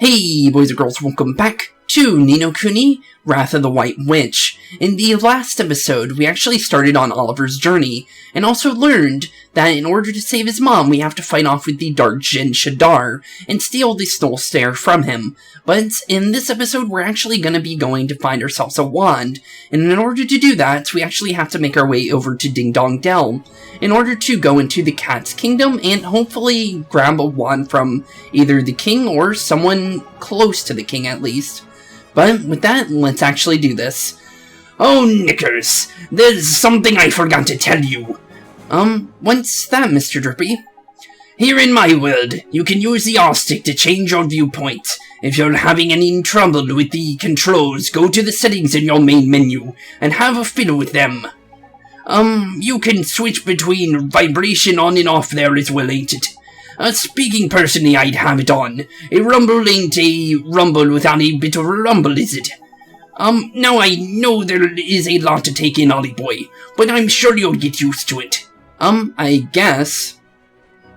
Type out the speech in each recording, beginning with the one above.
Hey boys and girls, welcome back to Ni no Kuni, Wrath of the White Witch. In the last episode, we actually started on Oliver's journey, and also learned that in order to save his mom, we have to fight off with the Dark Jinn Shadar, and steal the Soul Stare from him. But in this episode, we're actually going to be going to find ourselves a wand, and in order to do that, we actually have to make our way over to Ding Dong Dell, in order to go into the Cat's Kingdom, and hopefully grab a wand from either the king or someone close to the king at least. But with that, let's actually do this. Oh, Knickers, there's something I forgot to tell you. What's that, Mr. Drippy? Here in my world, you can use the Optic to change your viewpoint. If you're having any trouble with the controls, go to the settings in your main menu, and have a fiddle with them. You can switch between vibration on and off there as well, ain't it? Speaking personally, I'd have it on. A rumble ain't a rumble without a bit of a rumble, is it? Now I know there is a lot to take in, Ollie boy, but I'm sure you'll get used to it. I guess.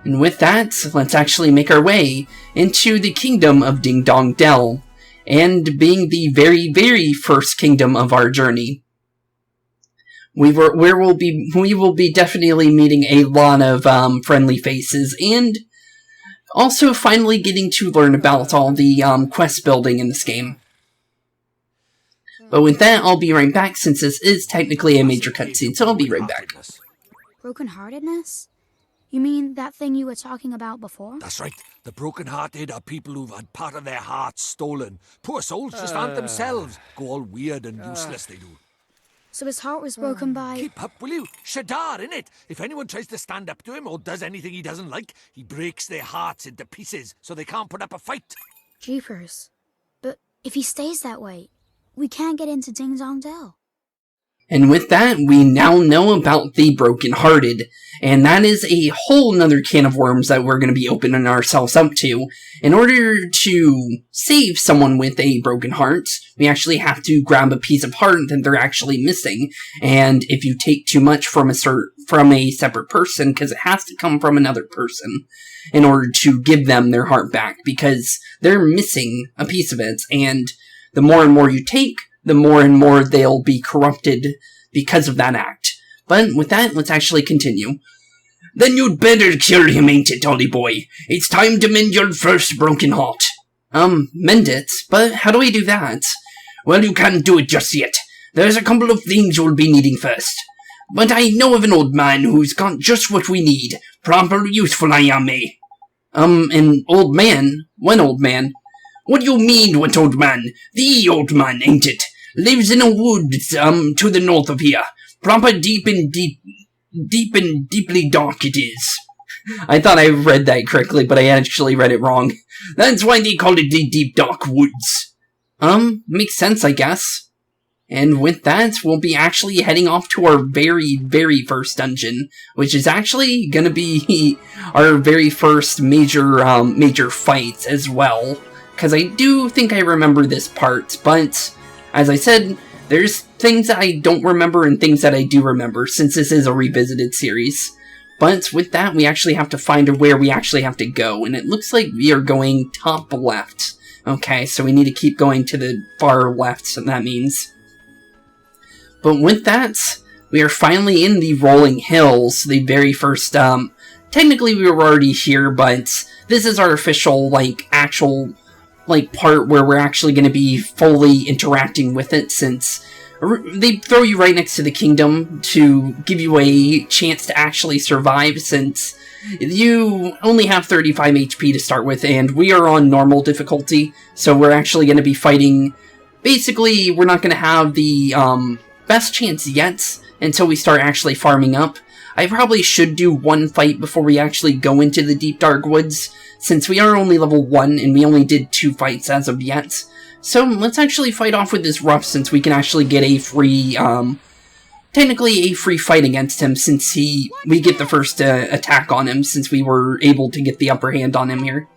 And with that, let's actually make our way into the kingdom of Ding Dong Dell, and being the very, very first kingdom of our journey. We will be definitely meeting a lot of friendly faces, and also finally getting to learn about all the quest building in this game. But with that, I'll be right back, since this is technically a major cutscene, so I'll be right back. Brokenheartedness? You mean that thing you were talking about before? That's right. The brokenhearted are people who've had part of their hearts stolen. Poor souls just aren't themselves. Go all weird and useless, they do. So his heart was broken by... Keep up, will you? Shadar, innit? If anyone tries to stand up to him or does anything he doesn't like, he breaks their hearts into pieces so they can't put up a fight. Jeepers. But if he stays that way, we can't get into Ding Dong Dell. And with that, we now know about the brokenhearted, and that is a whole nother can of worms that we're going to be opening ourselves up to. In order to save someone with a broken heart, we actually have to grab a piece of heart that they're actually missing, and if you take too much from a separate person, because it has to come from another person, in order to give them their heart back, because they're missing a piece of it, and the more and more you take, the more and more they'll be corrupted because of that act. But with that, let's actually continue. Then you'd better cure him, ain't it, Ollie boy? It's time to mend your first broken heart. Mend it? But how do I do that? Well, you can't do it just yet. There's a couple of things you'll be needing first. But I know of an old man who's got just what we need. Proper useful, I am, eh? An old man? One old man? What do you mean, what old man? The old man, ain't it? Lives in a wood, to the north of here. Proper deep and deeply dark it is. I thought I read that correctly, but I actually read it wrong. That's why they call it the deep dark woods. Makes sense, I guess. And with that, we'll be actually heading off to our very, very first dungeon, which is actually gonna be our very first major fight as well. Because I do think I remember this part, but as I said, there's things that I don't remember and things that I do remember, since this is a revisited series. But with that, we actually have to find where we actually have to go, and it looks like we are going top left. Okay, so we need to keep going to the far left, so that means. But with that, we are finally in the Rolling Hills, the very first, technically we were already here, but this is our official, actual part where we're actually going to be fully interacting with it, since they throw you right next to the kingdom to give you a chance to actually survive, since you only have 35 HP to start with, and we are on normal difficulty, so we're actually going to be fighting. Basically, we're not going to have the best chance yet until we start actually farming up. I probably should do one fight before we actually go into the deep dark woods, since we are only level 1 and we only did 2 fights as of yet. So let's actually fight off with this rough, since we can actually get a free, technically a free fight against him, since we get the first attack on him, since we were able to get the upper hand on him here.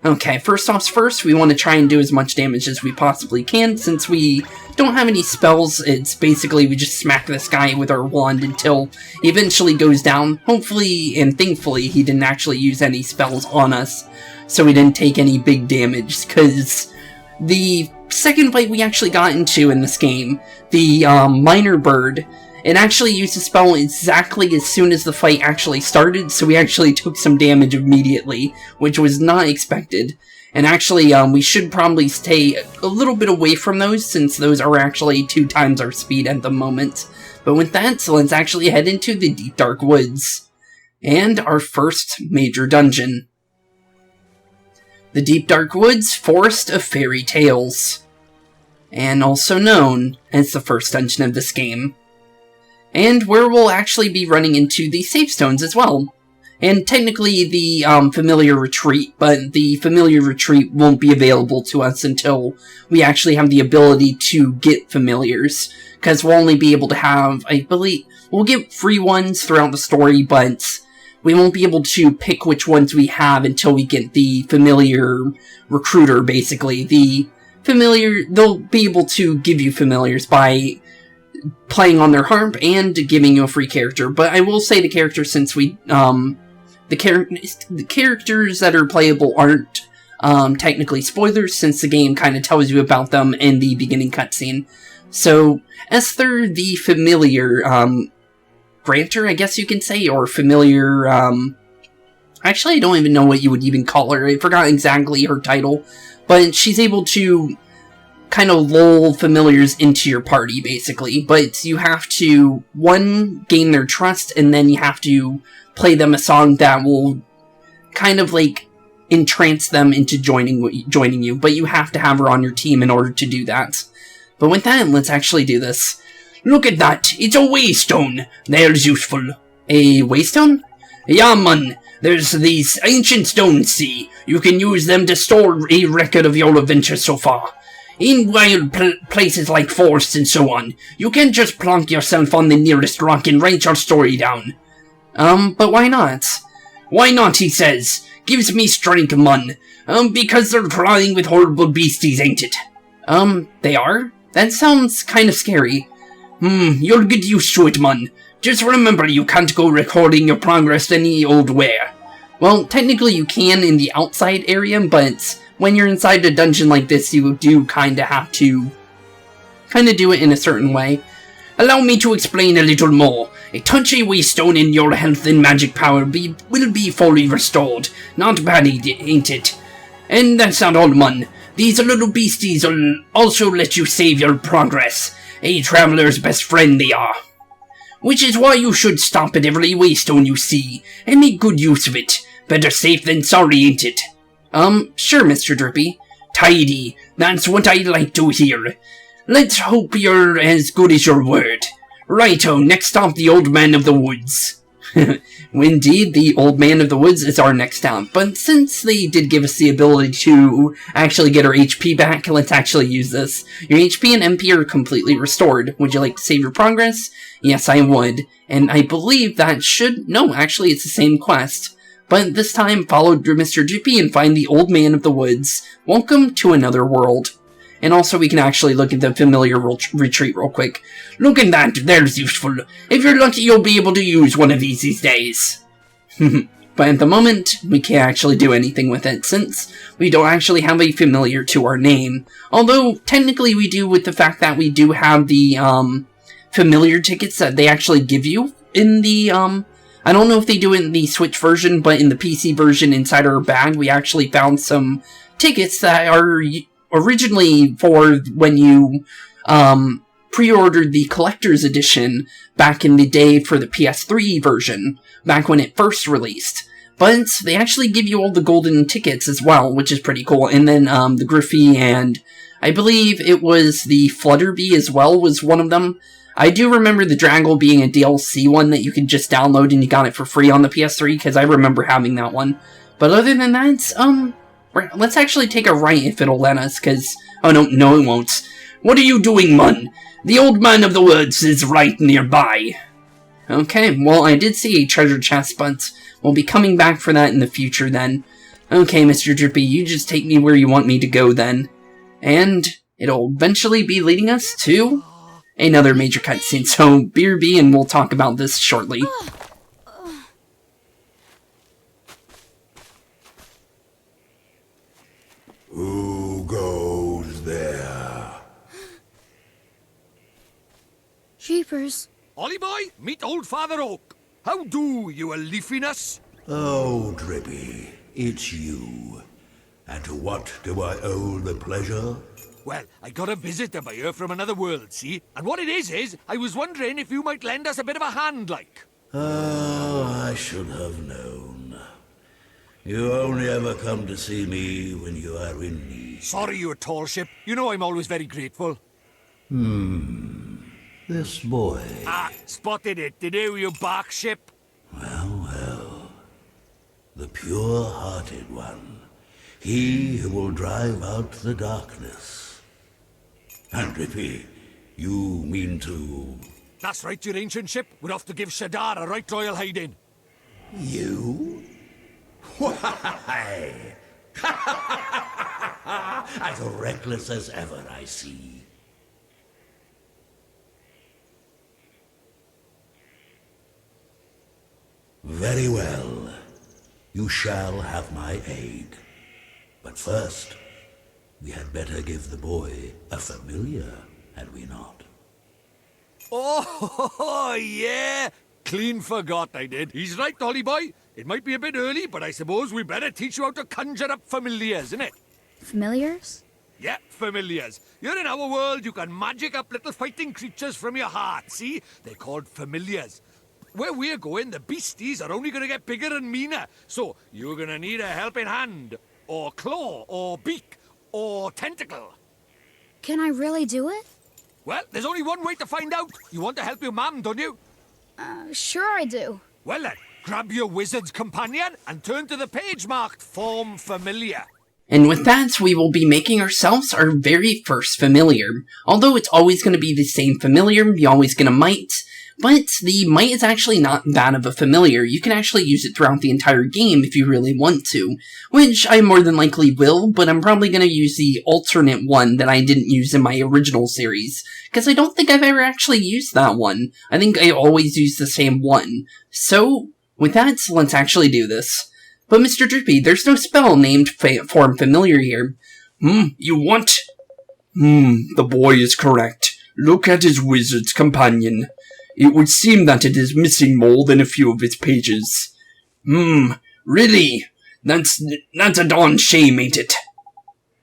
Okay, first off's first, we want to try and do as much damage as we possibly can. Since we don't have any spells, it's basically we just smack this guy with our wand until he eventually goes down. Hopefully and thankfully he didn't actually use any spells on us. so we didn't take any big damage, because the second fight we actually got into in this game, the Minor Bird, it actually used a spell exactly as soon as the fight actually started, so we actually took some damage immediately, which was not expected. And actually, we should probably stay a little bit away from those, since those are actually 2 times our speed at the moment. But with that, so let's actually head into the Deep Dark Woods. And our first major dungeon. The Deep Dark Woods, Forest of Fairy Tales. And also known as the first dungeon of this game. And where we'll actually be running into the save stones as well. And technically the familiar retreat, but the familiar retreat won't be available to us until we actually have the ability to get familiars. Because we'll only be able to have, I believe, we'll get free ones throughout the story, but we won't be able to pick which ones we have until we get the familiar recruiter, basically. The familiar, they'll be able to give you familiars by playing on their harp and giving you a free character. But I will say the character, since we, the characters that are playable aren't technically spoilers, since the game kind of tells you about them in the beginning cutscene. So, Esther, the familiar grantor, I guess you can say, or familiar, actually I don't even know what you would even call her, I forgot exactly her title, but she's able to kind of lull familiars into your party, basically, but you have to, 1, gain their trust, and then you have to play them a song that will kind of, like, entrance them into joining you, but you have to have her on your team in order to do that. But with that, let's actually do this. Look at that, it's a waystone. There's useful. A waystone? Yeah, man. There's these ancient stones, see. You can use them to store a record of your adventure so far. In wild places like forests and so on, you can just plonk yourself on the nearest rock and write your story down. But why not? Why not, he says. Gives me strength, man. Because they're crawling with horrible beasties, ain't it? They are? That sounds kind of scary. You'll get used to it, man. Just remember you can't go recording your progress any old where. Well, technically you can in the outside area, but when you're inside a dungeon like this, you do kinda have to do it in a certain way. Allow me to explain a little more. A touchy waystone in your health and magic power will be fully restored. Not bad, ain't it? And that's not all, man. These little beasties will also let you save your progress. A traveler's best friend they are. Which is why you should stop at every waystone you see, and make good use of it. Better safe than sorry, ain't it? Sure, Mr. Drippy. Tidy. That's what I like to hear. Let's hope you're as good as your word. Righto, next stop, the Old Man of the Woods. Indeed, the Old Man of the Woods is our next stop, but since they did give us the ability to actually get our HP back, let's actually use this. Your HP and MP are completely restored. Would you like to save your progress? Yes, I would. And I believe that should... No, actually, it's the same quest. But this time, follow Mr. Drippy and find the Old Man of the Woods. Welcome to another world. And also, we can actually look at the familiar retreat real quick. Look at that, there's useful. If you're lucky, you'll be able to use one of these days. But at the moment, we can't actually do anything with it, since we don't actually have a familiar to our name. Although, technically we do, with the fact that we do have the, familiar tickets that they actually give you in the, I don't know if they do it in the Switch version, but in the PC version inside our bag, we actually found some tickets that are originally for when you pre-ordered the collector's edition back in the day for the PS3 version, back when it first released. But they actually give you all the golden tickets as well, which is pretty cool. And then the Griffey and I believe it was the Flutterbee as well was one of them. I do remember the Draggle being a DLC one that you could just download and you got it for free on the PS3, because I remember having that one. But other than that, let's actually take a right if it'll let us, because... Oh, no, it won't. What are you doing, man? The Old Man of the Woods is right nearby. Okay, well, I did see a treasure chest, but we'll be coming back for that in the future, then. Okay, Mr. Drippy, you just take me where you want me to go, then. And it'll eventually be leading us to another major cutscene, so BRB, and we'll talk about this shortly. Drippers. Ollie boy, meet old Father Oak. How do, you a leafiness? Oh, Drippy, it's you. And to what do I owe the pleasure? Well, I got a visitor by here from another world, see? And what it is I was wondering if you might lend us a bit of a hand, like. Oh, I should have known. You only ever come to see me when you are in need. Sorry, you tall ship. You know I'm always very grateful. This boy. Ah, spotted it, did you bark ship? Well, well. The pure-hearted one. He who will drive out the darkness. And Drippy, you mean to... That's right, your ancient ship. We're off to give Shadar a right royal hiding. You? Why? As reckless as ever, I see. Very well. You shall have my aid. But first, we had better give the boy a familiar, had we not? Oh, yeah. Clean forgot I did. He's right, Ollie boy. It might be a bit early, but I suppose we better teach you how to conjure up familiars, innit? Familiars? Yeah, familiars. You're in our world, you can magic up little fighting creatures from your heart, see? They're called familiars. Where we're going, the beasties are only going to get bigger and meaner. So, you're going to need a helping hand, or claw, or beak, or tentacle. Can I really do it? Well, there's only one way to find out. You want to help your mum, don't you? Sure I do. Well then, grab your wizard's companion and turn to the page marked Form Familiar. And with that, we will be making ourselves our very first familiar. Although it's always going to be the same familiar, you're always going to might. But the might is actually not that of a familiar. You can actually use it throughout the entire game if you really want to. Which I more than likely will, but I'm probably going to use the alternate one that I didn't use in my original series. Because I don't think I've ever actually used that one. I think I always use the same one. So, with that, let's actually do this. But Mr. Drippy, there's no spell named Form Familiar here. You what? The boy is correct. Look at his wizard's companion. It would seem that it is missing more than a few of its pages. Really? That's a darn shame, ain't it?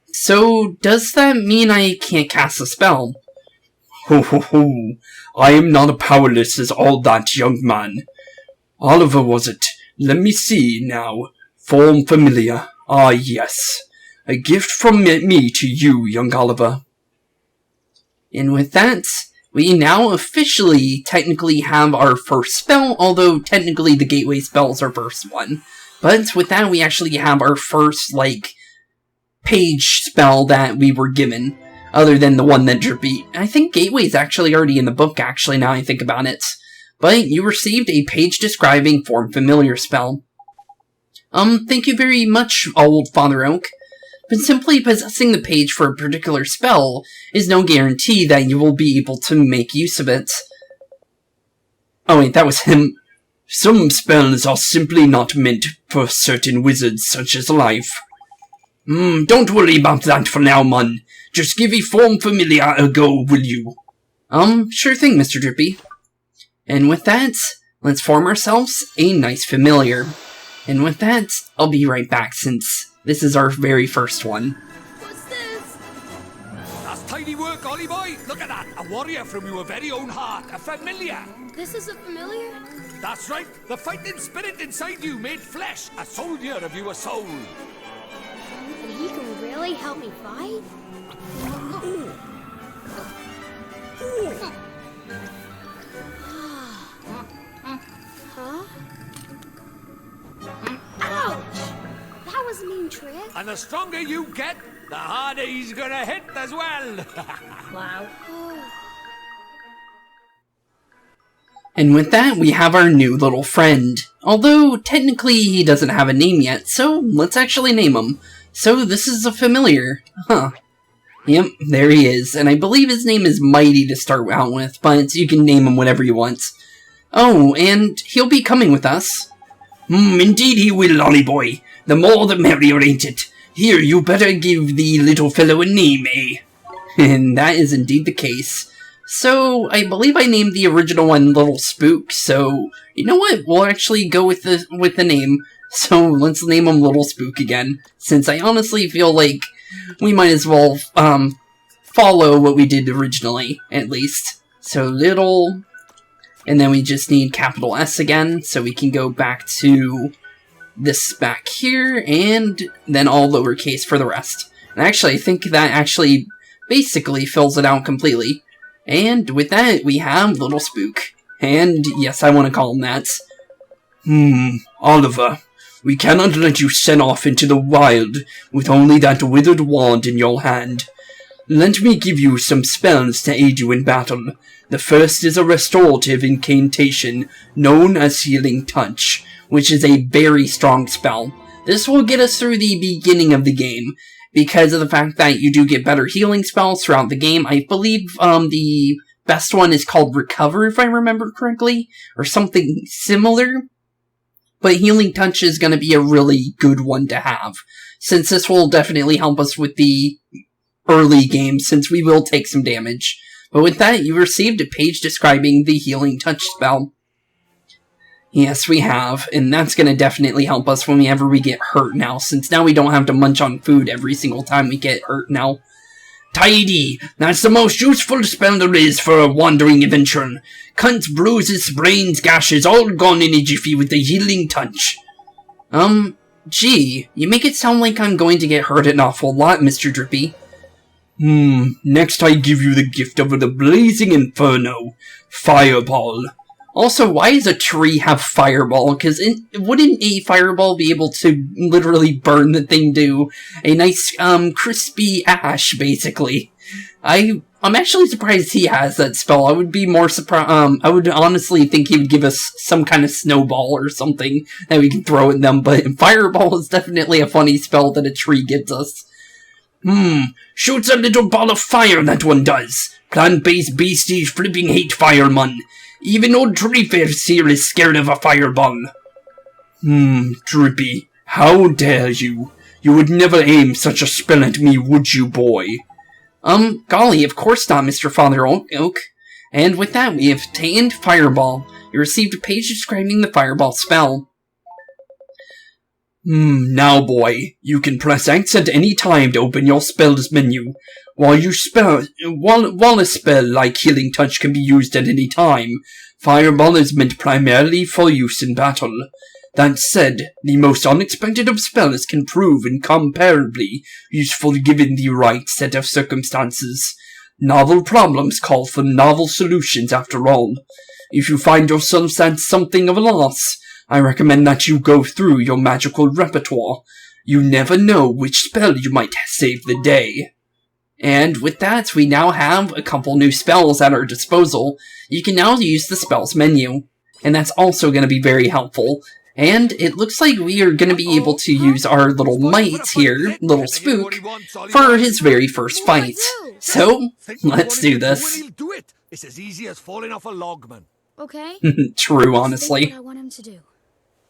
So, does that mean I can't cast a spell? Ho ho ho. I am not as powerless as all that, young man. Oliver, was it? Let me see, now. Form Familiar. Ah, yes. A gift from me to you, young Oliver. And with that, we now officially technically have our first spell, although technically the gateway spell is our first one. But with that, we actually have our first, page spell that we were given, other than the one that Drippy. I think gateway is actually already in the book, actually, now I think about it. But you received a page describing Form Familiar spell. Thank you very much, old Father Oak. But simply possessing the page for a particular spell is no guarantee that you will be able to make use of it. Oh wait, that was him. Some spells are simply not meant for certain wizards such as life. Don't worry about that for now, man. Just give a Form Familiar a go, will you? Sure thing, Mr. Drippy. And with that, let's form ourselves a nice familiar. And with that, I'll be right back since this is our very first one. What's this? That's tidy work, Ollie boy. Look at that. A warrior from your very own heart. A familiar. This is a familiar? That's right. The fighting spirit inside you made flesh. A soldier of your soul. And he can really help me fight? Huh? Ouch! That was a mean trick. And the stronger you get, the harder he's gonna hit as well. Wow. And with that, we have our new little friend. Although, technically, he doesn't have a name yet, so let's actually name him. So, this is a familiar. Huh. Yep, there he is. And I believe his name is Mighty to start out with, but you can name him whatever you want. Oh, and he'll be coming with us. Indeed he will, Lolly boy. The more the merrier, ain't it? Here, you better give the little fellow a name, eh? And that is indeed the case. So, I believe I named the original one Little Spook, so, you know what? We'll actually go with the name. So, let's name him Little Spook again, since I honestly feel like we might as well, follow what we did originally, at least. So, Little, and then we just need capital S again, so we can go back to this back here, and then all lowercase for the rest. And actually, I think that actually basically fills it out completely. And with that, we have Little Spook. And yes, I want to call him that. Oliver, we cannot let you set off into the wild with only that withered wand in your hand. Let me give you some spells to aid you in battle. The first is a restorative incantation known as Healing Touch, which is a very strong spell. This will get us through the beginning of the game, because of the fact that you do get better healing spells throughout the game. I believe the best one is called Recover, if I remember correctly, or something similar. But Healing Touch is going to be a really good one to have, since this will definitely help us with the early game, since we will take some damage. But with that, you received a page describing the Healing Touch spell. Yes, we have, and that's going to definitely help us whenever we get hurt now, since now we don't have to munch on food every single time we get hurt now. Tidy! That's the most useful spell there is for a wandering adventurer. Cuts, bruises, sprains, gashes, all gone in a jiffy with the Healing Touch. Gee, you make it sound like I'm going to get hurt an awful lot, Mr. Drippy. Next I give you the gift of the Blazing Inferno. Fireball. Also, why does a tree have fireball? Because wouldn't a fireball be able to literally burn the thing to a nice, crispy ash, basically? I'm actually surprised he has that spell. I would be more surprised, I would honestly think he would give us some kind of snowball or something that we can throw at them, but fireball is definitely a funny spell that a tree gives us. Shoots a little ball of fire, that one does. Plant-based beasties flipping hate fire, man. Even old Treeface here is scared of a fireball. Drippy, how dare you? You would never aim such a spell at me, would you, boy? Golly, of course not, Mr. Father Oak. And with that, we have obtained Fireball. You received a page describing the Fireball spell. Now, boy, you can press X at any time to open your spells menu. While a spell like Healing Touch can be used at any time, Fireball is meant primarily for use in battle. That said, the most unexpected of spells can prove incomparably useful given the right set of circumstances. Novel problems call for novel solutions after all. If you find yourself at something of a loss, I recommend that you go through your magical repertoire. You never know which spell you might save the day. And with that, we now have a couple new spells at our disposal. You can now use the spells menu, and that's also going to be very helpful. And it looks like we are going to be able to use our little mite here, Little Spook, for his very first fight. So, let's do this. It's as easy as falling off a log, man. Okay. True, honestly. What I want him to do.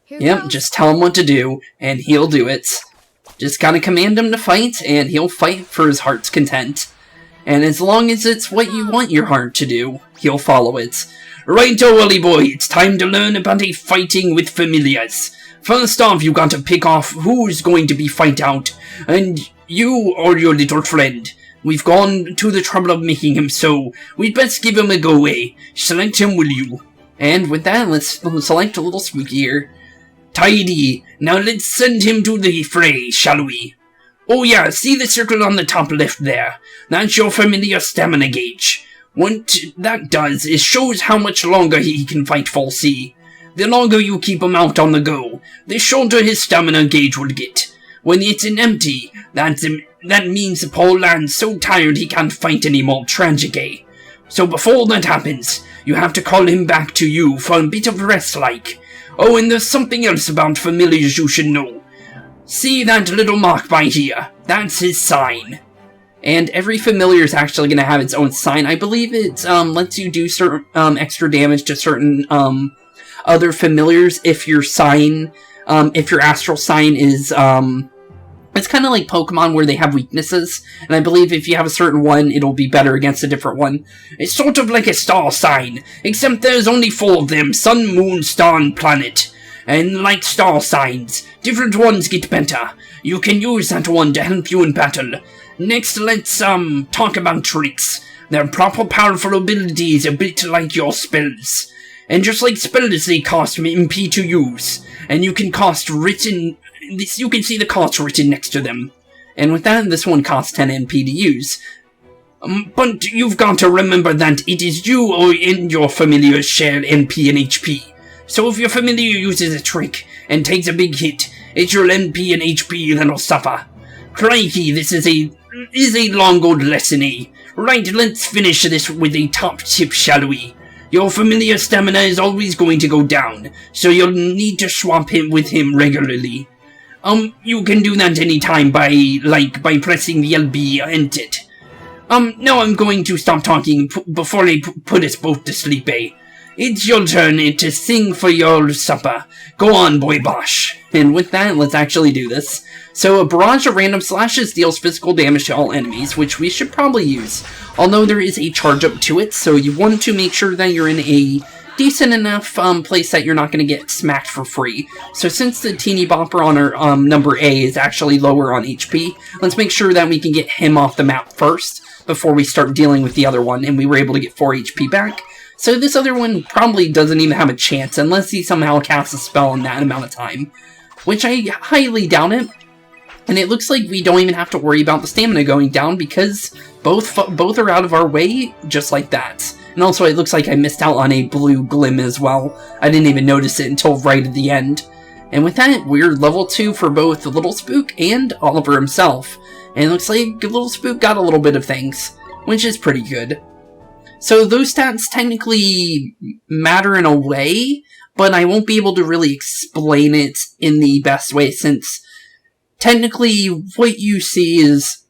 Yep, just tell him what to do, and he'll do it. Just gotta command him to fight, and he'll fight for his heart's content. And as long as it's what you want your heart to do, he'll follow it. Righto, Willy boy, it's time to learn about a fighting with familiars. First off, you got to pick off who's going to be fight out, and you or your little friend. We've gone to the trouble of making him so, we'd best give him a go-away. Select him, will you? And with that, let's select a Little Spooky here. Tidy. Now let's send him to the fray, shall we? Oh yeah, see the circle on the top left there? That's your familiar stamina gauge. What that does is shows how much longer he can fight full C. The longer you keep him out on the go, the shorter his stamina gauge will get. When it's in empty, that means the poor lad's so tired he can't fight anymore, tragic. So before that happens, you have to call him back to you for a bit of rest like. Oh, and there's something else about familiars you should know. See that little mark by here? That's his sign. And every familiar is actually going to have its own sign. I believe it lets you do certain extra damage to certain other familiars if your sign, if your astral sign is It's kind of like Pokemon where they have weaknesses, and I believe if you have a certain one, it'll be better against a different one. It's sort of like a star sign, except there's only 4 of them: Sun, Moon, Star, and Planet. And like star signs, different ones get better. You can use that one to help you in battle. Next, let's talk about tricks. They're proper powerful abilities, a bit like your spells. And just like spells, they cost MP to use. And you can you can see the cost written next to them. And with that, this one costs 10 MP to use. But you've got to remember that it is you and your familiar's shared MP and HP. So if your familiar uses a trick and takes a big hit, it's your MP and HP that'll suffer. Crikey, this is a long old lesson, eh? Right, let's finish this with a top tip, shall we? Your familiar stamina is always going to go down, so you'll need to swap him with him regularly. You can do that anytime by pressing the LB and it. Now I'm going to stop talking before they put us both to sleep, eh? It's your turn to sing for your supper. Go on, boy Bosh. And with that, let's actually do this. So a barrage of random slashes deals physical damage to all enemies, which we should probably use. Although there is a charge up to it, so you want to make sure that you're in a decent enough place that you're not going to get smacked for free. So since the teeny bopper on our number A is actually lower on HP, let's make sure that we can get him off the map first before we start dealing with the other one, and we were able to get 4 HP back. So this other one probably doesn't even have a chance unless he somehow casts a spell in that amount of time, which I highly doubt it. And it looks like we don't even have to worry about the stamina going down because both are out of our way just like that. And also it looks like I missed out on a blue glim as well. I didn't even notice it until right at the end. And with that, we're level 2 for both the Little Spook and Oliver himself. And it looks like Little Spook got a little bit of things, which is pretty good. So those stats technically matter in a way, but I won't be able to really explain it in the best way since technically what you see is,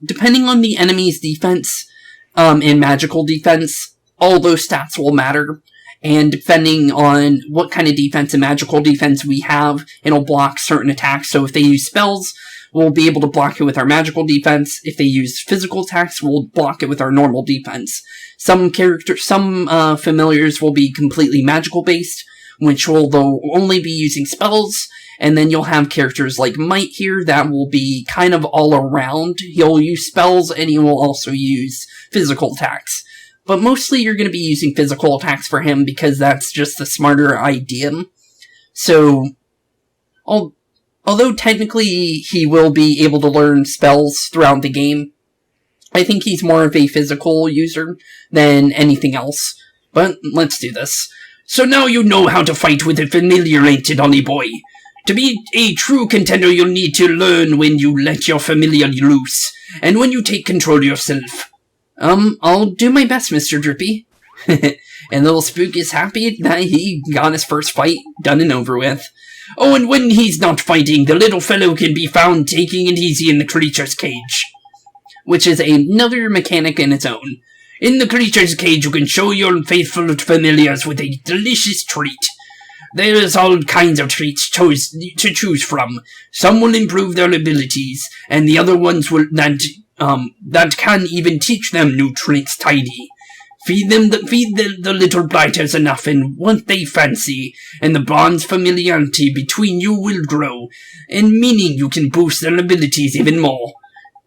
depending on the enemy's defense and magical defense, all those stats will matter. And depending on what kind of defense and magical defense we have, it'll block certain attacks. So if they use spells, we'll be able to block it with our magical defense. If they use physical attacks, we'll block it with our normal defense. Some familiars will be completely magical based, which will though only be using spells. And then you'll have characters like Might here that will be kind of all around. He'll use spells and he will also use physical attacks. But mostly you're going to be using physical attacks for him because that's just the smarter idea. So, although technically he will be able to learn spells throughout the game, I think he's more of a physical user than anything else. But let's do this. So now you know how to fight with a familiar, ain't it, Ollie boy? To be a true contender, you'll need to learn when you let your familiar loose, and when you take control yourself. I'll do my best, Mr. Drippy. And Little Spook is happy that he got his first fight done and over with. Oh, and when he's not fighting, the little fellow can be found taking it easy in the creature's cage. Which is another mechanic in its own. In the creature's cage, you can show your faithful familiars with a delicious treat. There's all kinds of treats to choose from. Some will improve their abilities, and the other ones will that can even teach them new tricks tidy. Feed the little blighters enough in what they fancy, and the bond's familiarity between you will grow, and meaning you can boost their abilities even more.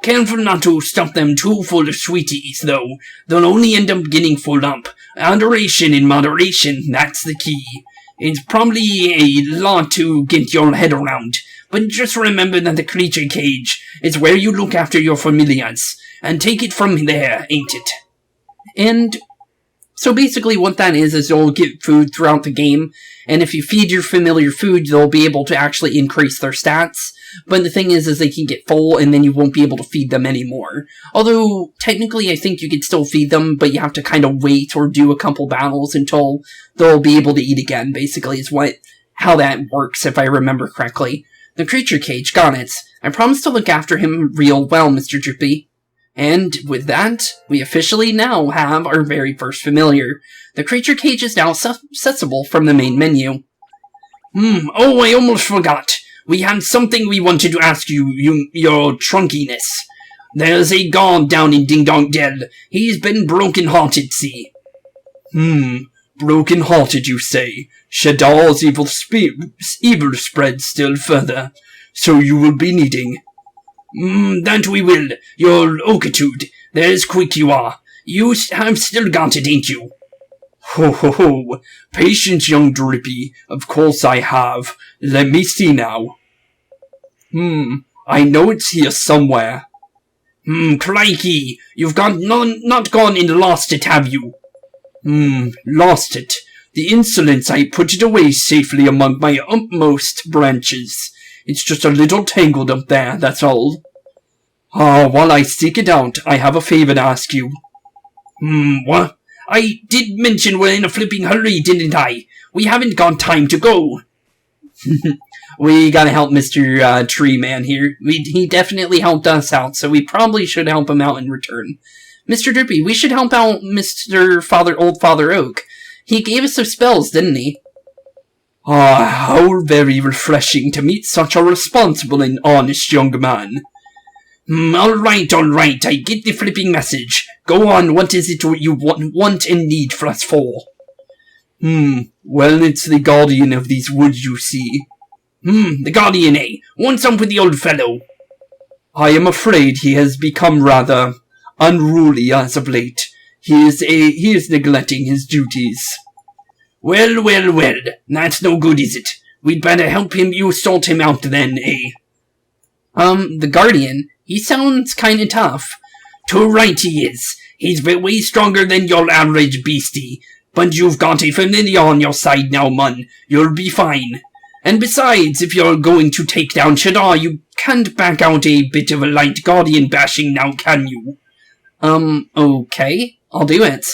Careful not to stuff them too full of sweeties, though. They'll only end up getting full up. Adoration in moderation, that's the key. It's probably a lot to get your head around, but just remember that the creature cage is where you look after your familiars, and take it from there, ain't it? And so basically what that is you'll get food throughout the game, and if you feed your familiar food, they'll be able to actually increase their stats. But the thing is they can get full, and then you won't be able to feed them anymore. Although, technically, I think you could still feed them, but you have to kind of wait or do a couple battles until they'll be able to eat again, basically, is how that works, if I remember correctly. The creature cage, got it. I promise to look after him real well, Mr. Drippy. And with that, we officially now have our very first familiar. The creature cage is now accessible from the main menu. Oh, I almost forgot. We had something we wanted to ask you, your trunkiness. There's a guard down in Ding Dong Dell. He's been broken-hearted, see. Broken-hearted, you say? Shadar's evil spreads still further, so you will be needing. That we will, your okitude. There's quick you are. You have still got it, ain't you? Ho ho ho. Patience, young Drippy. Of course I have. Let me see now. I know it's here somewhere. Crikey. You've not gone and lost it, have you? Lost it. The insolence, I put it away safely among my utmost branches. It's just a little tangled up there, that's all. While I seek it out, I have a favor to ask you. What? I did mention we're in a flipping hurry, didn't I? We haven't got time to go. We gotta help Mr. Tree Man here. He definitely helped us out, so we probably should help him out in return. Mr. Drippy, we should help out Mr. Old Father Oak. He gave us some spells, didn't he? How very refreshing to meet such a responsible and honest young man. All right, I get the flipping message. Go on, what is it you want and need for us for? Well, it's the guardian of these woods, you see. The guardian, eh? What's up with the old fellow? I am afraid he has become rather unruly as of late. He is neglecting his duties. Well, that's no good, is it? We'd better help you sort him out then, eh? The guardian, he sounds kinda tough. Too right he is. He's way stronger than your average beastie. But you've got a familiar on your side now, mun. You'll be fine. And besides, if you're going to take down Shadar, you can't back out a bit of a light guardian bashing now, can you? Okay. I'll do it.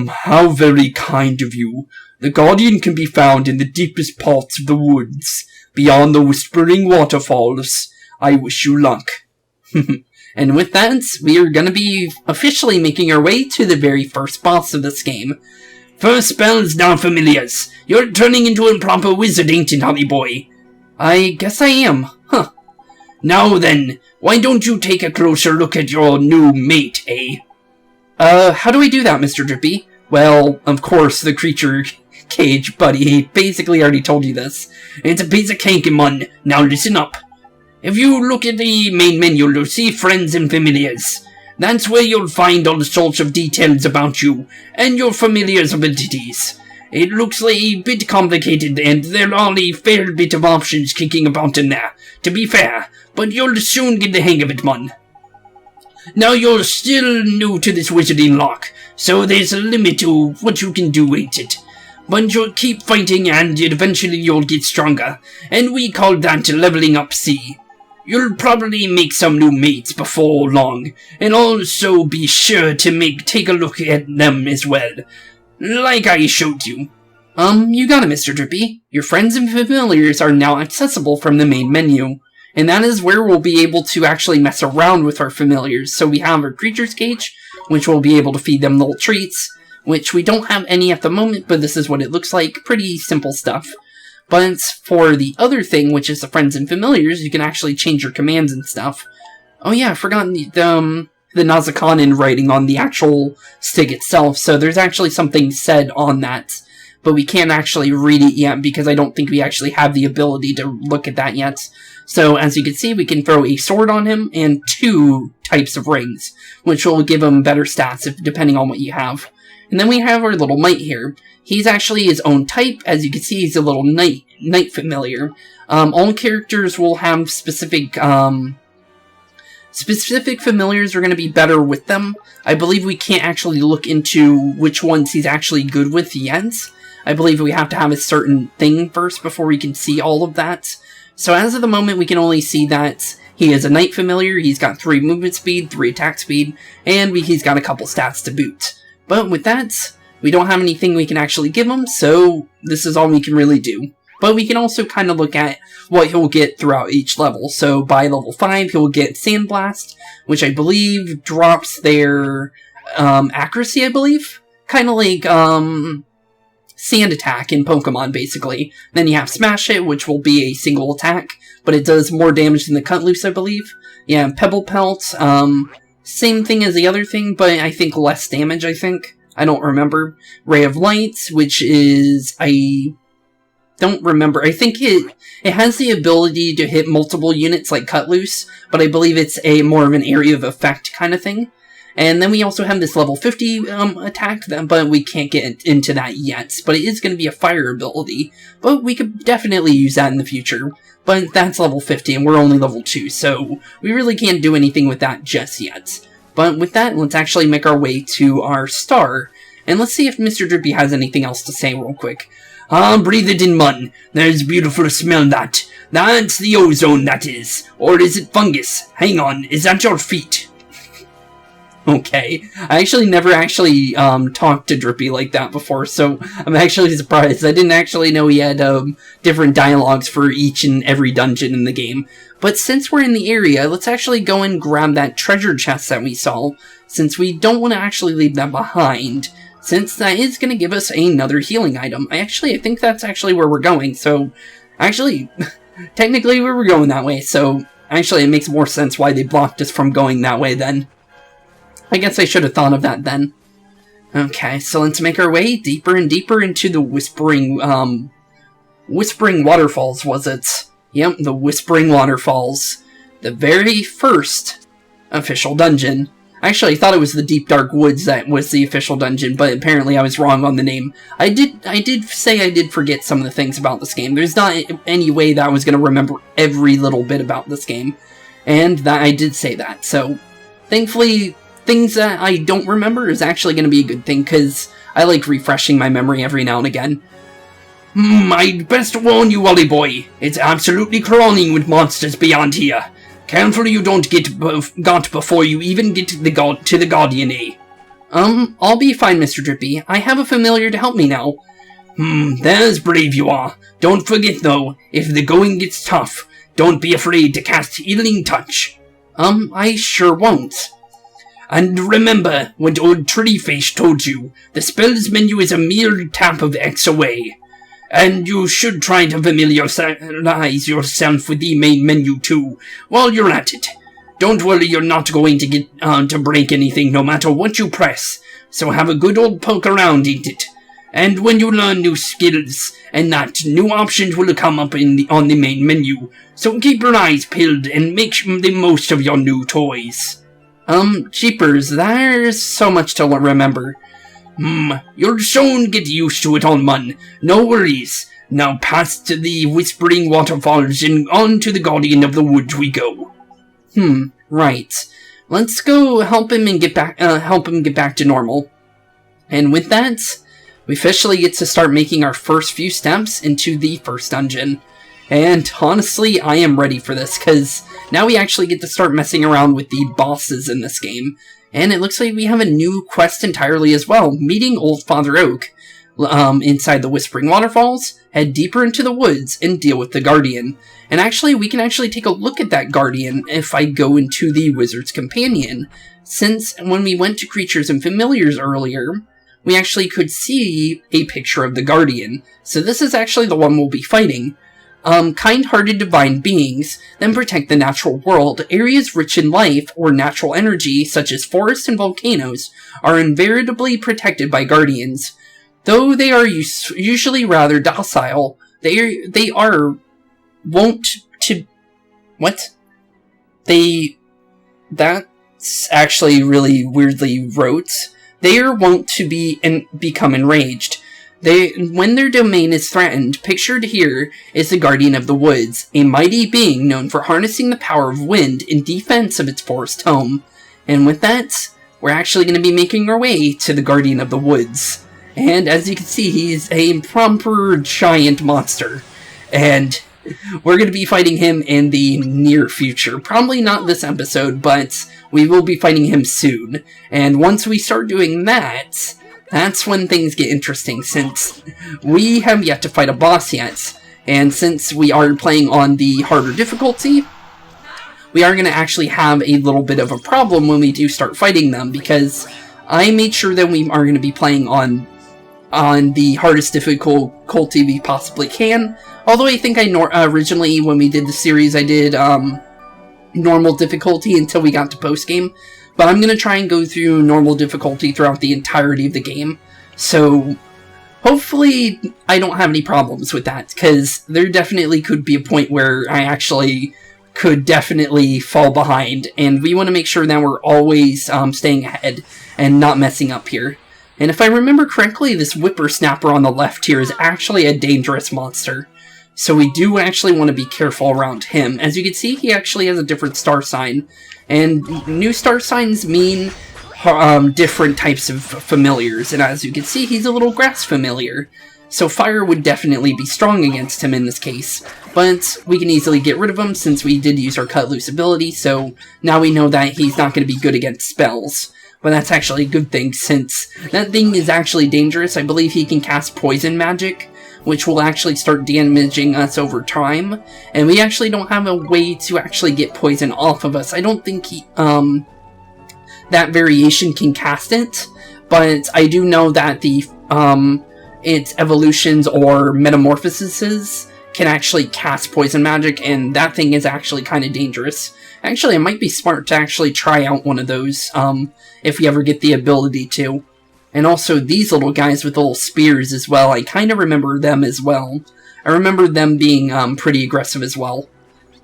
How very kind of you. The guardian can be found in the deepest parts of the woods, beyond the whispering waterfalls. I wish you luck. And with that, we are gonna be officially making our way to the very first boss of this game. First spells, now familiars. You're turning into a proper wizard, ain't it, Holly boy? I guess I am. Huh. Now then, why don't you take a closer look at your new mate, eh? How do we do that, Mr. Drippy? Well, of course, the creature cage, buddy. He basically already told you this. It's a piece of cake, mun. Now listen up. If you look at the main menu, you'll see friends and familiars. That's where you'll find all sorts of details about you, and your familiar's abilities. It looks like a bit complicated, and there are a fair bit of options kicking about in there, to be fair, but you'll soon get the hang of it, mun. Now you're still new to this wizarding lock, so there's a limit to what you can do, ain't it? But you'll keep fighting and eventually you'll get stronger, and we call that leveling up, see. You'll probably make some new mates before long, and also be sure to take a look at them as well, like I showed you. You got it, Mr. Drippy. Your friends and familiars are now accessible from the main menu. And that is where we'll be able to actually mess around with our familiars. So we have our creatures cage, which we'll be able to feed them little treats, which we don't have any at the moment, but this is what it looks like. Pretty simple stuff. But for the other thing, which is the friends and familiars, you can actually change your commands and stuff. Oh yeah, I forgot the Nazakanin writing on the actual stick itself, so there's actually something said on that. But we can't actually read it yet because I don't think we actually have the ability to look at that yet. So, as you can see, we can throw a sword on him and 2 types of rings, which will give him better stats depending on what you have. And then we have our little knight here. He's actually his own type. As you can see, he's a little knight familiar. All characters will have specific familiars are going to be better with them. I believe we can't actually look into which ones he's actually good with yet. I believe we have to have a certain thing first before we can see all of that. So as of the moment, we can only see that he is a knight familiar, he's got 3 movement speed, 3 attack speed, and he's got a couple stats to boot. But with that, we don't have anything we can actually give him, so this is all we can really do. But we can also kind of look at what he'll get throughout each level. So by level 5, he'll get Sandblast, which I believe drops their accuracy, I believe. Kind of like sand attack in Pokemon, basically. Then you have Smash It, which will be a single attack, but it does more damage than the Cut Loose, I believe. Yeah, Pebble Pelt, same thing as the other thing, but I think less damage, I think. I don't remember. Ray of Light, which is... I don't remember. I think it has the ability to hit multiple units like Cut Loose, but I believe it's a more of an area of effect kind of thing. And then we also have this level 50 attack, but we can't get into that yet. But it is going to be a fire ability, but we could definitely use that in the future. But that's level 50, and we're only level 2, so we really can't do anything with that just yet. But with that, let's actually make our way to our star, and let's see if Mr. Drippy has anything else to say real quick. Breathe it in, mun. There's beautiful to smell that. That's the ozone, that is. Or is it fungus? Hang on, is that your feet? Okay. I actually never talked to Drippy like that before, so I'm actually surprised. I didn't actually know he had, different dialogues for each and every dungeon in the game. But since we're in the area, let's actually go and grab that treasure chest that we saw, since we don't want to actually leave that behind. Since that is going to give us another healing item. I think that's actually where we're going, so... Actually, technically we were going that way, so... Actually, it makes more sense why they blocked us from going that way then. I guess I should have thought of that then. Okay, so let's make our way deeper and deeper into the Whispering Waterfalls, was it? Yep, the Whispering Waterfalls. The very first official dungeon. Actually, I thought it was the Deep Dark Woods that was the official dungeon, but apparently I was wrong on the name. I did say I did forget some of the things about this game. There's not any way that I was going to remember every little bit about this game. And that I did say that, so thankfully, things that I don't remember is actually going to be a good thing, because I like refreshing my memory every now and again. I'd best warn you, Wally boy, it's absolutely crawling with monsters beyond here. Careful you don't get got before you even get to the Guardian, eh? I'll be fine, Mr. Drippy. I have a familiar to help me now. There's brave you are. Don't forget, though, if the going gets tough, don't be afraid to cast Healing Touch. I sure won't. And remember what old Treeface told you, the spells menu is a mere tap of X away. And you should try to familiarize yourself with the main menu too, while you're at it. Don't worry, you're not going to get to break anything no matter what you press, so have a good old poke around, ain't it? And when you learn new skills, and that, new options will come up on the main menu, so keep your eyes peeled and make the most of your new toys. Jeepers, there's so much to remember. You'll soon get used to it all, mun. No worries. Now past the Whispering Waterfalls and on to the Guardian of the Woods we go. Right. Let's go help him get back to normal. And with that, we officially get to start making our first few steps into the first dungeon. And honestly, I am ready for this, because now we actually get to start messing around with the bosses in this game. And it looks like we have a new quest entirely as well, meeting Old Father Oak. Inside the Whispering Waterfalls, head deeper into the woods, and deal with the Guardian. And actually, we can actually take a look at that Guardian if I go into the Wizard's Companion, since when we went to Creatures and Familiars earlier, we actually could see a picture of the Guardian. So this is actually the one we'll be fighting. Kind-hearted divine beings then protect the natural world. Areas rich in life or natural energy, such as forests and volcanoes, are invariably protected by guardians. Though they are usually rather docile, they are wont to... What? That's actually really weirdly wrote. They are wont to become enraged. When their domain is threatened, pictured here is the Guardian of the Woods, a mighty being known for harnessing the power of wind in defense of its forest home. And with that, we're actually going to be making our way to the Guardian of the Woods. And as you can see, he's a proper giant monster. And we're going to be fighting him in the near future. Probably not this episode, but we will be fighting him soon. And once we start doing that, that's when things get interesting, since we have yet to fight a boss yet, and since we are playing on the harder difficulty, we are going to actually have a little bit of a problem when we do start fighting them, because I made sure that we are going to be playing on on the hardest difficulty we possibly can. Although I think originally, when we did the series, I did normal difficulty until we got to post-game. But I'm going to try and go through normal difficulty throughout the entirety of the game. So hopefully I don't have any problems with that, because there definitely could be a point where I actually could definitely fall behind, and we want to make sure that we're always staying ahead and not messing up here. And if I remember correctly, this whippersnapper on the left here is actually a dangerous monster. So we do actually want to be careful around him. As you can see, he actually has a different star sign. And new star signs mean different types of familiars. And as you can see, he's a little grass familiar. So fire would definitely be strong against him in this case. But we can easily get rid of him since we did use our cut loose ability. So now we know that he's not going to be good against spells. But that's actually a good thing, since that thing is actually dangerous. I believe he can cast poison magic, which will actually start damaging us over time. And we actually don't have a way to actually get poison off of us. I don't think that variation can cast it, but I do know that the its evolutions or metamorphoses can actually cast poison magic, and that thing is actually kind of dangerous. Actually, it might be smart to actually try out one of those, if we ever get the ability to. And also, these little guys with little spears as well, I kind of remember them as well. I remember them being, pretty aggressive as well.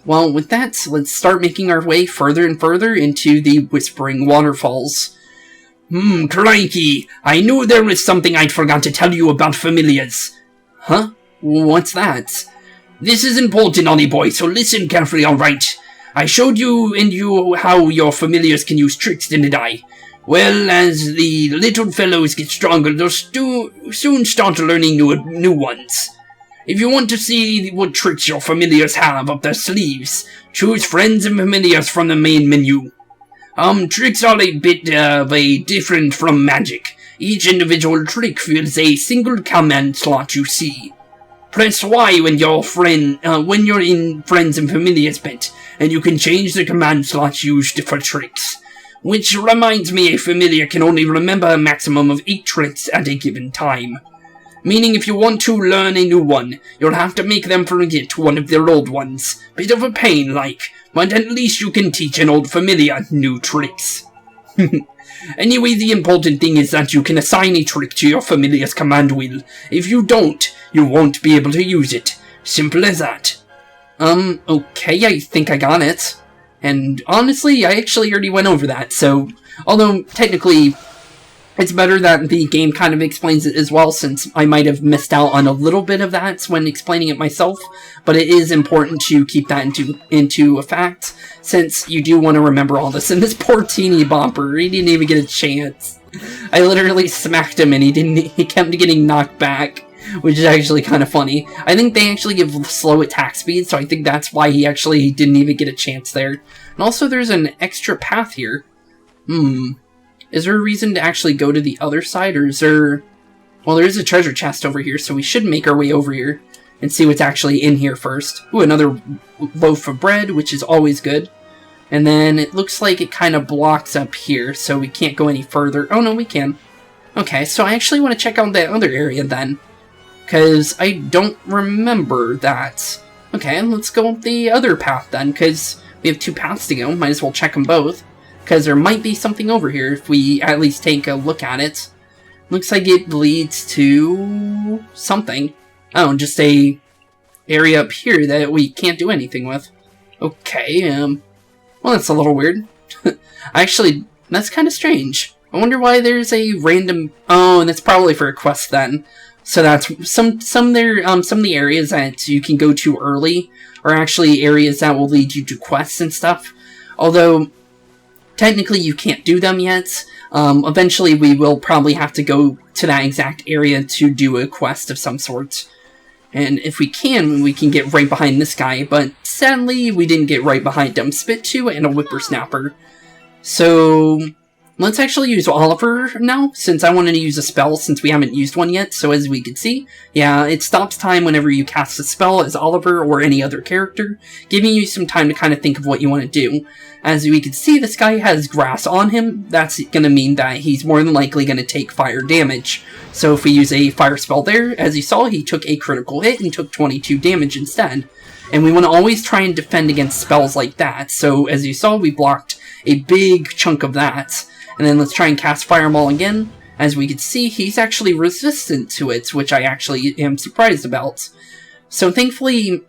Well, with that, let's start making our way further and further into the Whispering Waterfalls. Crikey! I knew there was something I'd forgot to tell you about familiars. Huh? What's that? This is important, Ollie boy, so listen carefully, alright? I showed you how your familiars can use tricks, didn't I? Well, as the little fellows get stronger, they'll soon start learning new ones. If you want to see what tricks your familiars have up their sleeves, choose Friends and Familiars from the main menu. Tricks are a bit different from magic. Each individual trick fills a single command slot you see. Press Y when you're in Friends and Familiars bit, and you can change the command slots used for tricks. Which reminds me, a familiar can only remember a maximum of 8 tricks at a given time. Meaning if you want to learn a new one, you'll have to make them forget one of their old ones. Bit of a pain, like, but at least you can teach an old familiar new tricks. Anyway, the important thing is that you can assign a trick to your familiar's command wheel. If you don't, you won't be able to use it. Simple as that. Okay, I think I got it. And honestly, I actually already went over that, so although technically it's better that the game kind of explains it as well, since I might have missed out on a little bit of that when explaining it myself, but it is important to keep that into a fact, since you do want to remember all this. And this poor teeny bopper, he didn't even get a chance. I literally smacked him and he kept getting knocked back, which is actually kind of funny. I think they actually give slow attack speed, so I think that's why he actually didn't even get a chance there. And also there's an extra path here. Is there a reason to actually go to the other side, or is there... Well, there is a treasure chest over here, so we should make our way over here and see what's actually in here first. Ooh, another loaf of bread, which is always good. And then it looks like it kind of blocks up here, so we can't go any further. Oh, no, we can. Okay, so I actually want to check out that other area then, because I don't remember that. Okay, let's go up the other path then, because we have 2 paths to go. Might as well check them both, because there might be something over here if we at least take a look at it. Looks like it leads to something. Oh, just a area up here that we can't do anything with. Okay, well, that's a little weird. Actually, that's kind of strange. I wonder why there's a random... Oh, and that's probably for a quest then. So that's some of the areas that you can go to early are actually areas that will lead you to quests and stuff. Although technically you can't do them yet. Eventually we will probably have to go to that exact area to do a quest of some sort. And if we can get right behind this guy, but sadly we didn't get right behind him. Spit 2 and a Whippersnapper. So let's actually use Oliver now, since I wanted to use a spell since we haven't used one yet. So as we can see, yeah, it stops time whenever you cast a spell as Oliver or any other character, giving you some time to kind of think of what you want to do. As we can see, this guy has grass on him. That's going to mean that he's more than likely going to take fire damage. So if we use a fire spell there, as you saw, he took a critical hit and took 22 damage instead. And we want to always try and defend against spells like that. So as you saw, we blocked a big chunk of that. And then let's try and cast Fireball again. As we can see, he's actually resistant to it, which I actually am surprised about. So thankfully,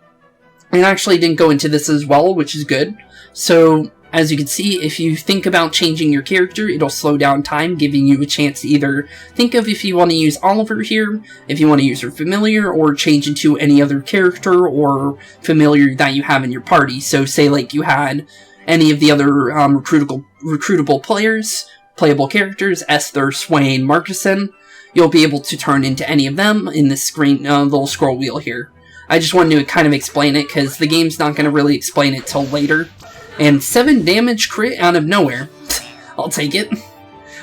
it actually didn't go into this as well, which is good. So as you can see, if you think about changing your character, it'll slow down time, giving you a chance to either think of if you want to use Oliver here, if you want to use your familiar, or change into any other character or familiar that you have in your party. So say like you had any of the other recruitable players, playable characters, Esther, Swain, Marcuson, you'll be able to turn into any of them in this screen, little scroll wheel here. I just wanted to kind of explain it, because the game's not going to really explain it till later. And 7 damage crit out of nowhere. I'll take it.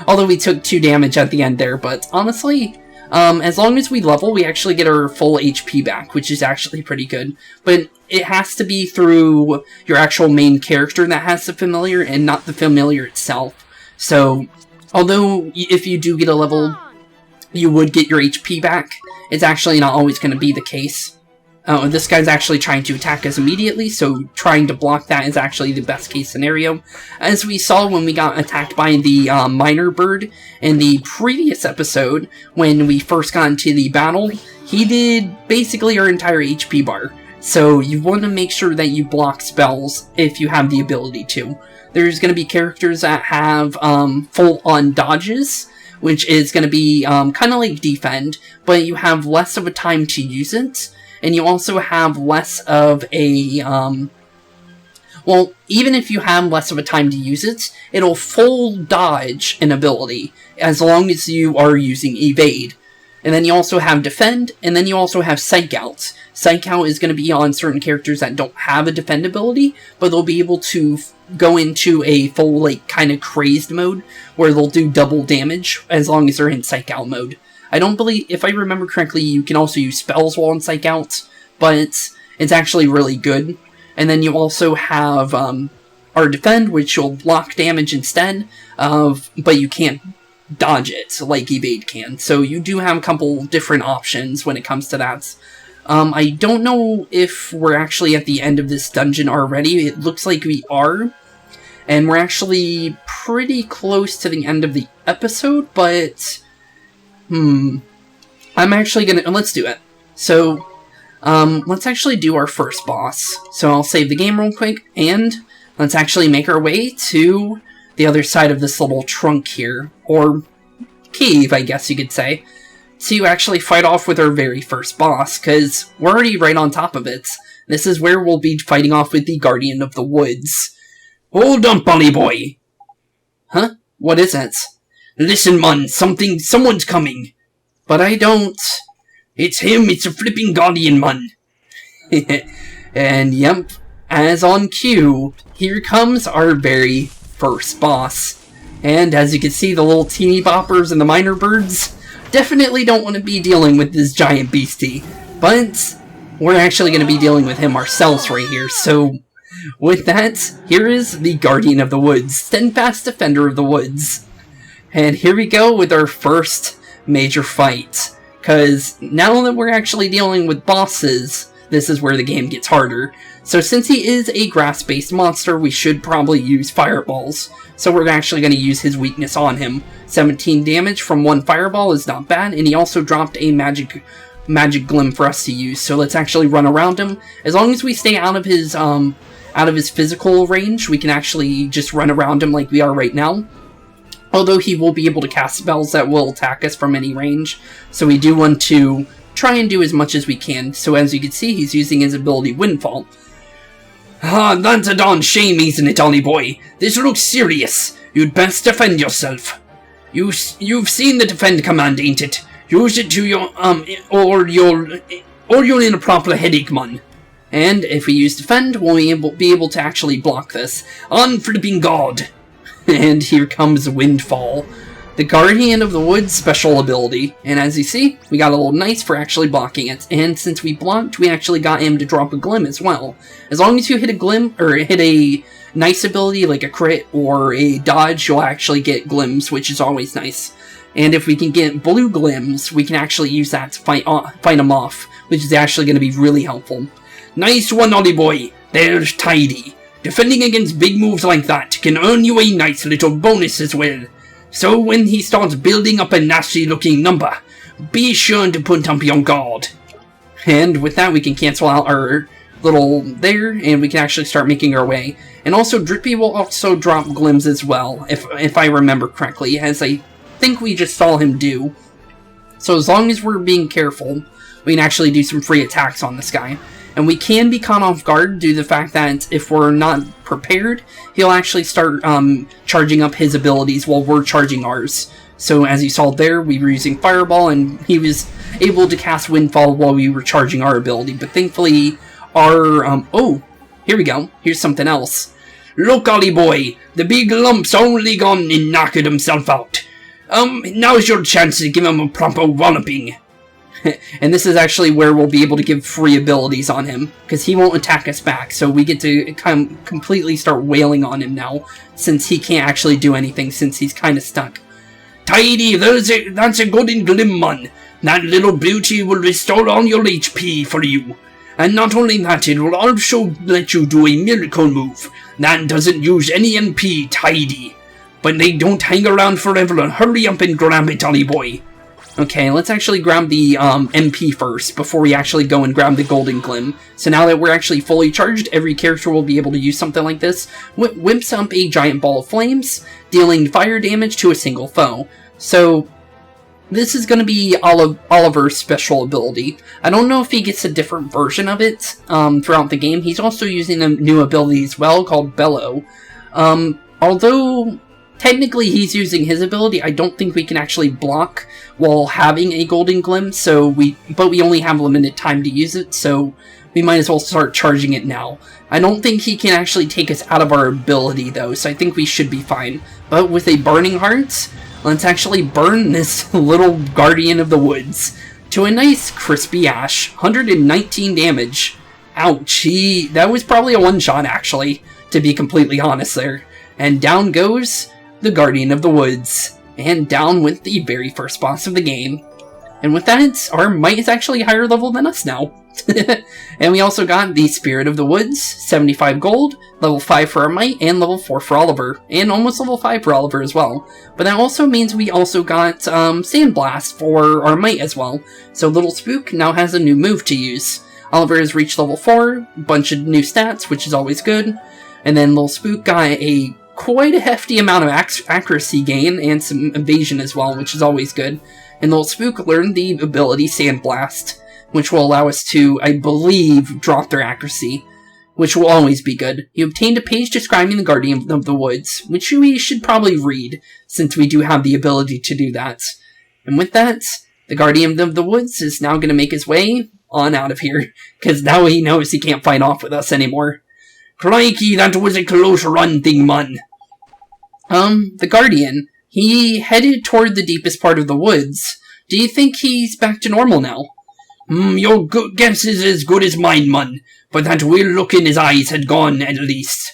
Although we took 2 damage at the end there, but honestly, as long as we level, we actually get our full HP back, which is actually pretty good. But it has to be through your actual main character that has the familiar, and not the familiar itself. So, although if you do get a level, you would get your HP back, it's actually not always going to be the case. This guy's actually trying to attack us immediately, so trying to block that is actually the best case scenario. As we saw when we got attacked by the miner bird in the previous episode, when we first got into the battle, he did basically our entire HP bar. So you want to make sure that you block spells if you have the ability to. There's going to be characters that have full-on dodges, which is going to be kind of like defend, but you have less of a time to use it. And you also have less of a, well, even if you have less of a time to use it, it'll full dodge an ability, as long as you are using evade. And then you also have defend, and then you also have psych out. Psych out is going to be on certain characters that don't have a defend ability, but they'll be able to go into a full, like, kind of crazed mode, where they'll do double damage, as long as they're in psych out mode. I don't believe, if I remember correctly, you can also use spells while in Psych Out, but it's actually really good. And then you also have our Defend, which will block damage instead, but you can't dodge it like Evade can. So you do have a couple different options when it comes to that. I don't know if we're actually at the end of this dungeon already. It looks like we are. And we're actually pretty close to the end of the episode, but I'm actually gonna, let's do it. So, let's actually do our first boss. So I'll save the game real quick, and let's actually make our way to the other side of this little trunk here, or cave, I guess you could say, to actually fight off with our very first boss, because we're already right on top of it. This is where we'll be fighting off with the Guardian of the Woods. Hold on, Bunny Boy! Huh? What is it? Listen, man, someone's coming. But I don't. It's him, it's a flipping Guardian, man. And yep, as on cue, here comes our very first boss. And as you can see, the little teeny boppers and the miner birds definitely don't want to be dealing with this giant beastie. But we're actually going to be dealing with him ourselves right here, so with that, here is the Guardian of the Woods, Steadfast Defender of the Woods. And here we go with our first major fight. Because now that we're actually dealing with bosses, this is where the game gets harder. So since he is a grass-based monster, we should probably use fireballs. So we're actually going to use his weakness on him. 17 damage from one fireball is not bad, and he also dropped a magic glim for us to use. So let's actually run around him. As long as we stay out of his physical range, we can actually just run around him like we are right now. Although he will be able to cast spells that will attack us from any range. So we do want to try and do as much as we can. So as you can see, he's using his ability Windfall. Ah, that's a darn shame, isn't it, Ollie boy? This looks serious. You'd best defend yourself. You've seen the defend command, ain't it? Use it to your, or you're in a proper headache, man. And if we use defend, we'll be able to actually block this. On flipping God! And here comes Windfall, the Guardian of the Woods special ability. And as you see, we got a little nice for actually blocking it. And since we blocked, we actually got him to drop a Glim as well. As long as you hit a Glim, or hit a nice ability like a crit or a dodge, you'll actually get Glims, which is always nice. And if we can get blue Glims, we can actually use that to fight them off, which is actually going to be really helpful. Nice one, Ollie boy. There's Tidy. Defending against big moves like that can earn you a nice little bonus as well. So when he starts building up a nasty looking number, be sure to put up your guard. And with that we can cancel out our little there, and we can actually start making our way. And also Drippy will also drop Glims as well, if I remember correctly, as I think we just saw him do. So as long as we're being careful, we can actually do some free attacks on this guy. And we can be caught off guard due to the fact that if we're not prepared, he'll actually start charging up his abilities while we're charging ours. So as you saw there, we were using Fireball, and he was able to cast Windfall while we were charging our ability. But thankfully, our... oh, here we go. Here's something else. Look, Ollie boy, the big lump's only gone and knocked himself out. Now's your chance to give him a proper walloping. And this is actually where we'll be able to give free abilities on him, because he won't attack us back, so we get to completely start wailing on him now, since he can't actually do anything, since he's kind of stuck. Tidy, that's a good and Glim man. That little beauty will restore all your HP for you. And not only that, it will also let you do a miracle move that doesn't use any MP, Tidy. But they don't hang around forever, hurry up and grab it, Ollie boy. Okay, let's actually grab the MP first, before we actually go and grab the Golden Glim. So now that we're actually fully charged, every character will be able to use something like this. Whips up a giant ball of flames, dealing fire damage to a single foe. So, this is going to be Oliver's special ability. I don't know if he gets a different version of it throughout the game. He's also using a new ability as well, called Bellow. Although... technically, he's using his ability. I don't think we can actually block while having a Golden Glim, but we only have limited time to use it, so we might as well start charging it now. I don't think he can actually take us out of our ability, though, so I think we should be fine. But with a Burning Heart, let's actually burn this little Guardian of the Woods to a nice crispy ash. 119 damage. Ouch, that was probably a one-shot, actually, to be completely honest there. And down goes the Guardian of the Woods, and down went the very first boss of the game. And with that, our might is actually higher level than us now. And we also got the Spirit of the Woods, 75 gold, level 5 for our might, and level 4 for Oliver, and almost level 5 for Oliver as well. But that also means we also got Sandblast for our might as well. So Little Spook now has a new move to use. Oliver has reached level 4, bunch of new stats, which is always good. And then Little Spook got quite a hefty amount of accuracy gain and some evasion as well, which is always good. And Little Spook learned the ability Sandblast, which will allow us to, I believe, drop their accuracy, which will always be good. You obtained a page describing the Guardian of the Woods, which we should probably read, since we do have the ability to do that. And with that, the Guardian of the Woods is now going to make his way on out of here, because now he knows he can't fight off with us anymore. Crikey, that was a close run thing, man. The Guardian, he headed toward the deepest part of the woods. Do you think he's back to normal now? Your guess is as good as mine, man, but that weird look in his eyes had gone, at least.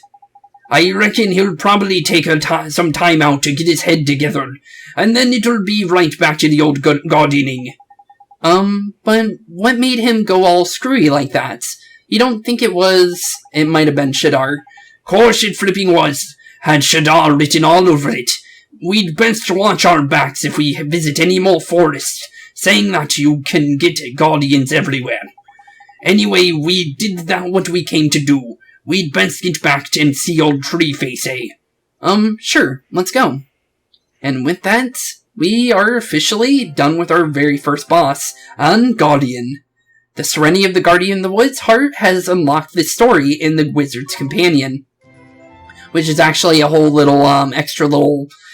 I reckon he'll probably take some time out to get his head together, and then it'll be right back to the old gardening. But what made him go all screwy like that? You don't think it might have been Shadar. Course it flipping was. Had Shadar written all over it. We'd best watch our backs if we visit any more forests, saying that you can get guardians everywhere. Anyway, we did that what we came to do. We'd best get back and see old Treeface, eh? Sure, let's go. And with that, we are officially done with our very first boss, Guardian. The Serenity of the Guardian of the Woods heart has unlocked this story in the Wizard's Companion, which is actually a whole little,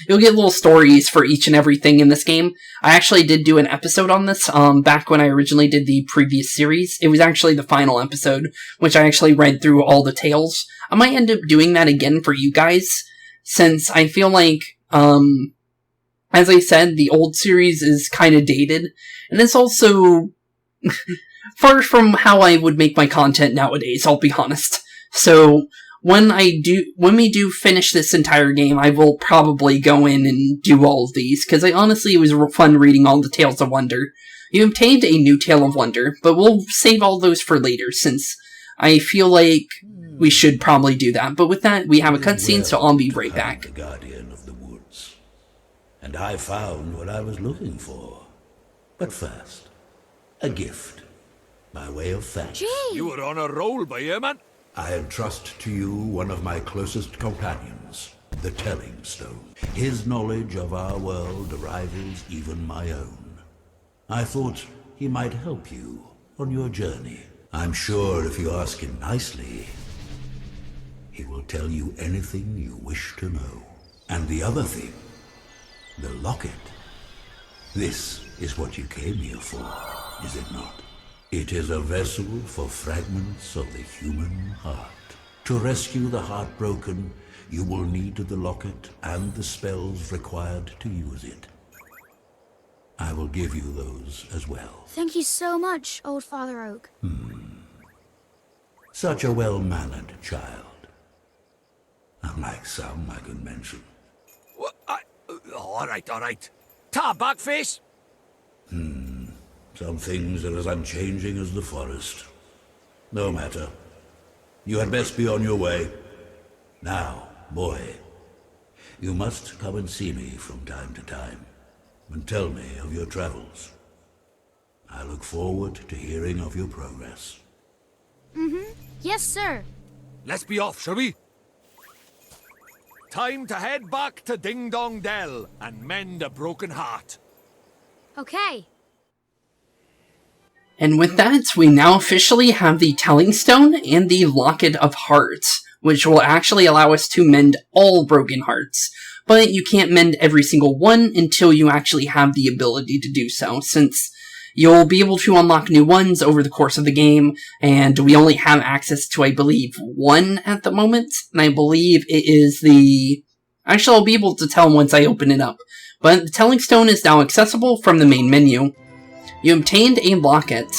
you'll get little stories for each and everything in this game. I actually did do an episode on this, back when I originally did the previous series. It was actually the final episode, which I actually read through all the tales. I might end up doing that again for you guys, since I feel like, as I said, the old series is kind of dated, and it's also far from how I would make my content nowadays, I'll be honest. So, when we do finish this entire game, I will probably go in and do all of these, because it was fun reading all the Tales of Wonder. You obtained a new Tale of Wonder, but we'll save all those for later, since I feel like we should probably do that. But with that, we have a cutscene, so I'll be right back. The guardian of the woods, and I found what I was looking for. But first, a gift, by way of thanks. Gee! You were on a roll by here, man. I entrust to you one of my closest companions, the Telling Stone. His knowledge of our world rivals even my own. I thought he might help you on your journey. I'm sure if you ask him nicely, he will tell you anything you wish to know. And the other thing, the locket. This is what you came here for, is it not? It is a vessel for fragments of the human heart. To rescue the heartbroken, you will need the locket and the spells required to use it. I will give you those as well. Thank you so much, Old Father Oak. Such a well-mannered child. Unlike some I could mention. What? All right. Ta, Bagface. Some things are as unchanging as the forest. No matter. You had best be on your way. Now, boy, you must come and see me from time to time, and tell me of your travels. I look forward to hearing of your progress. Yes, sir. Let's be off, shall we? Time to head back to Ding Dong Dell and mend a broken heart. Okay. And with that, we now officially have the Telling Stone and the Locket of Hearts, which will actually allow us to mend all broken hearts. But you can't mend every single one until you actually have the ability to do so, since you'll be able to unlock new ones over the course of the game, and we only have access to, I believe, one at the moment, and I believe it is the... Actually, I'll be able to tell once I open it up, but the Telling Stone is now accessible from the main menu. You obtained a locket.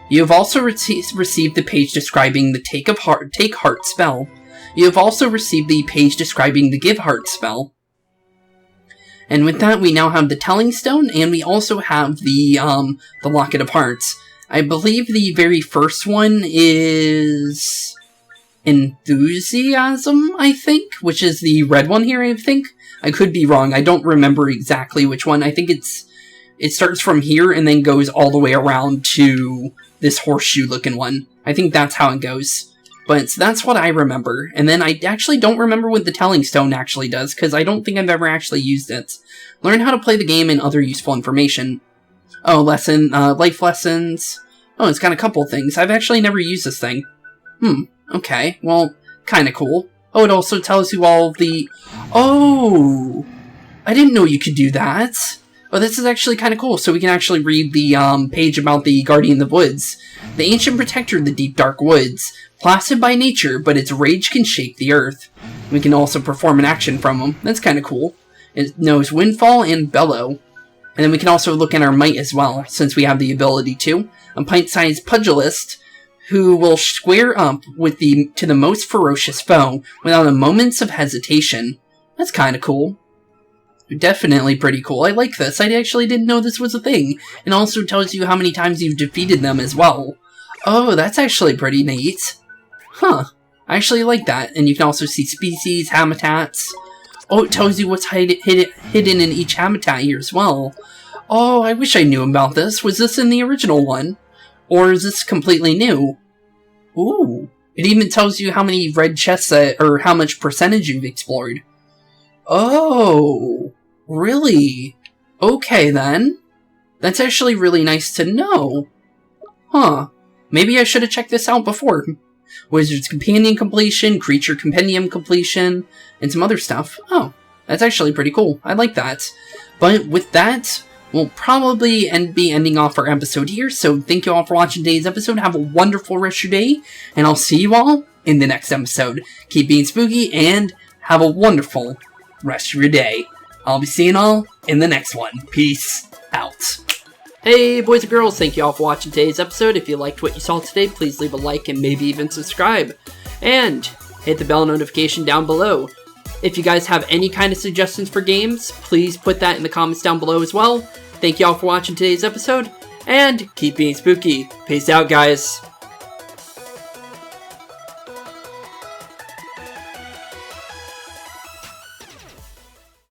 You have also received the page describing the Take Heart spell. You have also received the page describing the Give Heart spell. And with that, we now have the Telling Stone, and we also have the Locket of Hearts. I believe the very first one is Enthusiasm, I think, which is the red one here, I think. I could be wrong. I don't remember exactly which one. I think it starts from here and then goes all the way around to this horseshoe-looking one. I think that's how it goes. But that's what I remember. And then I actually don't remember what the Telling Stone actually does, because I don't think I've ever actually used it. Learn how to play the game and other useful information. Oh, life lessons. Oh, it's got a couple things. I've actually never used this thing. Okay, well, kinda cool. Oh, it also tells you all of the... Oh! I didn't know you could do that. Oh, this is actually kind of cool, so we can actually read the page about the Guardian of the Woods. The ancient protector of the deep dark woods, placid by nature, but its rage can shake the earth. We can also perform an action from him. That's kind of cool. It knows Windfall and Bellow. And then we can also look at our might as well, since we have the ability to. A pint-sized pugilist who will square up with to the most ferocious foe without a moment's of hesitation. That's kind of cool. Definitely pretty cool. I like this. I actually didn't know this was a thing. It also tells you how many times you've defeated them as well. Oh, that's actually pretty neat. Huh. I actually like that. And you can also see species, habitats. Oh, it tells you what's hidden in each habitat here as well. Oh, I wish I knew about this. Was this in the original one? Or is this completely new? Ooh. It even tells you how many red chests, or how much percentage you've explored. Oh. Really? Okay, then. That's actually really nice to know. Huh. Maybe I should have checked this out before. Wizard's Companion completion, Creature Compendium completion, and some other stuff. Oh, that's actually pretty cool. I like that. But with that, we'll probably be ending off our episode here, so thank you all for watching today's episode. Have a wonderful rest of your day, and I'll see you all in the next episode. Keep being spooky, and have a wonderful rest of your day. I'll be seeing y'all in the next one. Peace out. Hey boys and girls, thank you all for watching today's episode. If you liked what you saw today, please leave a like and maybe even subscribe. And hit the bell notification down below. If you guys have any kind of suggestions for games, please put that in the comments down below as well. Thank you all for watching today's episode, and keep being spooky. Peace out, guys.